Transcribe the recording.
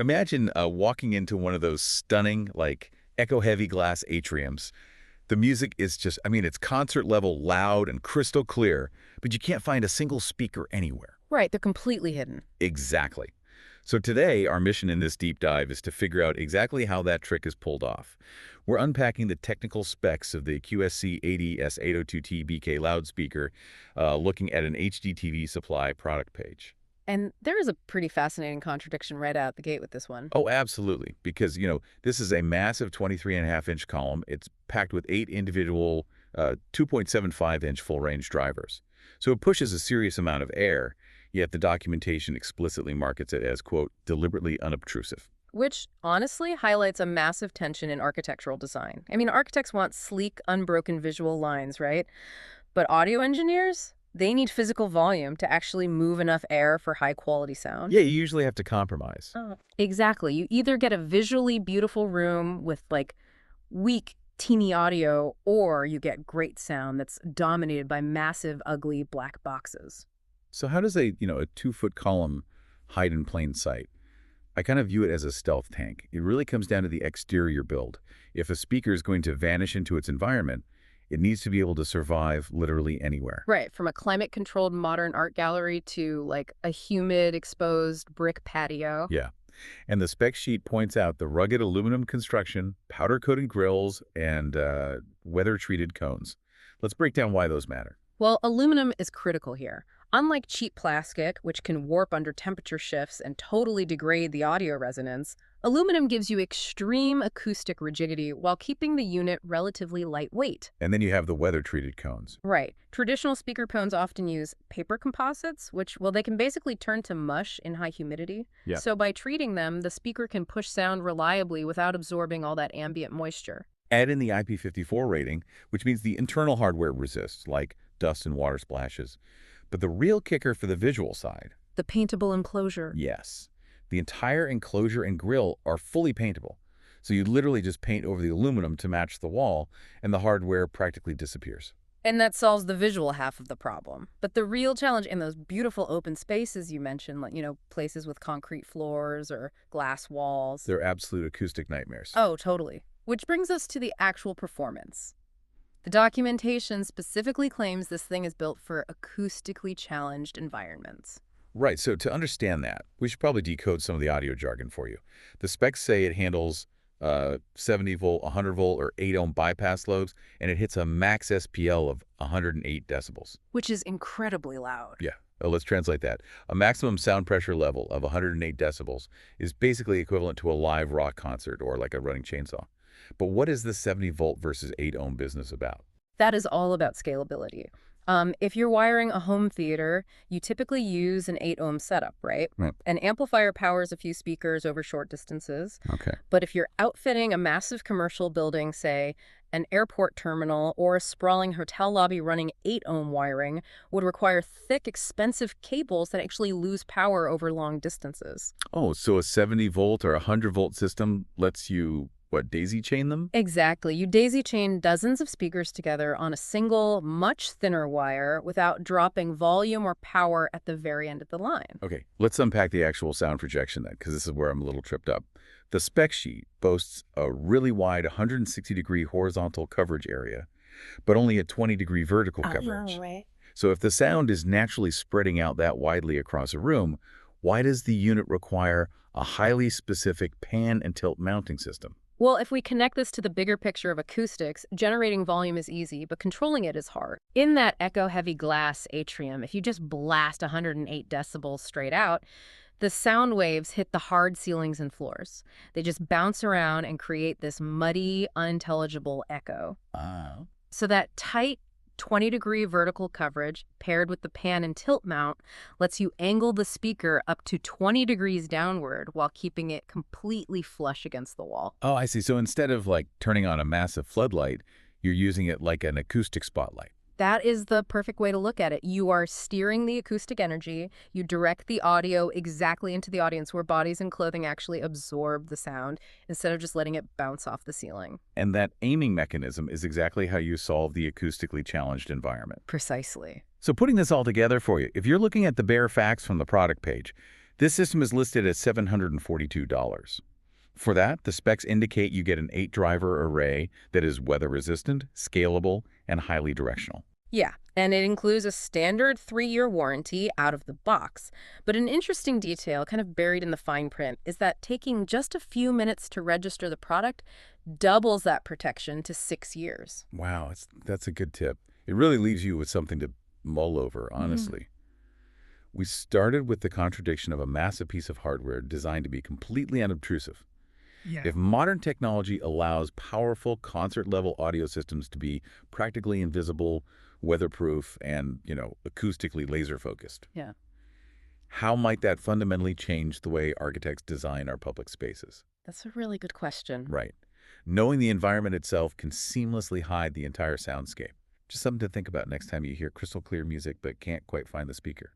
Imagine walking into one of those stunning, like, echo-heavy glass atriums. The music is just, I mean, it's concert-level loud and crystal clear, but you can't find a single speaker anywhere. Right, they're completely hidden. Exactly. So today, our mission in this deep dive is to figure out exactly how that trick is pulled off. We're unpacking the technical specs of the QSC AD-S802T-BK loudspeaker, looking at an HDTVSupply product page. And there is a pretty fascinating contradiction right out the gate with this one. Oh, absolutely. Because, this is a massive 23.5-inch column. It's packed with 8 individual 2.75-inch full-range drivers. So it pushes a serious amount of air, yet the documentation explicitly markets it as, quote, deliberately unobtrusive. Which, honestly, highlights a massive tension in architectural design. I mean, architects want sleek, unbroken visual lines, right? But audio engineers, they need physical volume to actually move enough air for high-quality sound. Yeah, you usually have to compromise. Oh. Exactly. You either get a visually beautiful room with, like, weak, teeny audio, or you get great sound that's dominated by massive, ugly black boxes. So how does a 2-foot column hide in plain sight? I kind of view it as a stealth tank. It really comes down to the exterior build. If a speaker is going to vanish into its environment, it needs to be able to survive literally anywhere. Right, from a climate-controlled modern art gallery to, like, a humid, exposed brick patio. Yeah. And the spec sheet points out the rugged aluminum construction, powder-coated grills, and weather-treated cones. Let's break down why those matter. Well, aluminum is critical here. Unlike cheap plastic, which can warp under temperature shifts and totally degrade the audio resonance, aluminum gives you extreme acoustic rigidity while keeping the unit relatively lightweight. And then you have the weather-treated cones. Right. Traditional speaker cones often use paper composites, which, well, they can basically turn to mush in high humidity. Yeah. So by treating them, the speaker can push sound reliably without absorbing all that ambient moisture. Add in the IP54 rating, which means the internal hardware resists, like dust and water splashes. But the real kicker for the visual side, The paintable enclosure. yes, the entire enclosure and grille are fully paintable. So you literally just paint over the aluminum to match the wall, and the hardware practically disappears. And that solves the visual half of the problem. But the real challenge in those beautiful open spaces you mentioned, like, places with concrete floors or glass walls. They're absolute acoustic nightmares. Oh, totally. Which brings us to the actual performance. The documentation specifically claims this thing is built for acoustically challenged environments. Right, so to understand that, we should probably decode some of the audio jargon for you. The specs say it handles 70-volt, 100-volt, or 8-ohm bypass loads, and it hits a max SPL of 108 decibels. Which is incredibly loud. Yeah. Let's translate that. A maximum sound pressure level of 108 decibels is basically equivalent to a live rock concert or like a running chainsaw. But what is the 70-volt versus 8-ohm business about? That is all about scalability. If you're wiring a home theater, you typically use an 8-ohm setup, right? Right. An amplifier powers a few speakers over short distances. Okay. But if you're outfitting a massive commercial building, say an airport terminal or a sprawling hotel lobby running 8-ohm wiring, would require thick, expensive cables that actually lose power over long distances. Oh, so a 70-volt or a 100-volt system lets you, daisy chain them? Exactly. You daisy chain dozens of speakers together on a single, much thinner wire without dropping volume or power at the very end of the line. Okay, let's unpack the actual sound projection then, because this is where I'm a little tripped up. The spec sheet boasts a really wide 160-degree horizontal coverage area, but only a 20-degree vertical coverage. Right. So if the sound is naturally spreading out that widely across a room, why does the unit require a highly specific pan and tilt mounting system? Well, if we connect this to the bigger picture of acoustics, generating volume is easy, but controlling it is hard. In that echo-heavy glass atrium, if you just blast 108 decibels straight out, the sound waves hit the hard ceilings and floors. They just bounce around and create this muddy, unintelligible echo. So that tight 20-degree vertical coverage paired with the pan and tilt mount lets you angle the speaker up to 20 degrees downward while keeping it completely flush against the wall. Oh, I see. So instead of turning on a massive floodlight, you're using it like an acoustic spotlight. That is the perfect way to look at it. You are steering the acoustic energy. You direct the audio exactly into the audience where bodies and clothing actually absorb the sound instead of just letting it bounce off the ceiling. And that aiming mechanism is exactly how you solve the acoustically challenged environment. Precisely. So putting this all together for you, if you're looking at the bare facts from the product page, This system is listed at $742. For that, the specs indicate you get an 8-driver array that is weather-resistant, scalable, and highly directional. Yeah, and it includes a standard 3-year warranty out of the box. But an interesting detail, kind of buried in the fine print, is that taking just a few minutes to register the product doubles that protection to 6 years. Wow, that's a good tip. It really leaves you with something to mull over, honestly. We started with the contradiction of a massive piece of hardware designed to be completely unobtrusive. Yeah. If modern technology allows powerful concert-level audio systems to be practically invisible, weatherproof, and, acoustically laser-focused, Yeah. how might that fundamentally change the way architects design our public spaces? That's a really good question. Right. Knowing the environment itself can seamlessly hide the entire soundscape. Just something to think about next time you hear crystal clear music but can't quite find the speaker.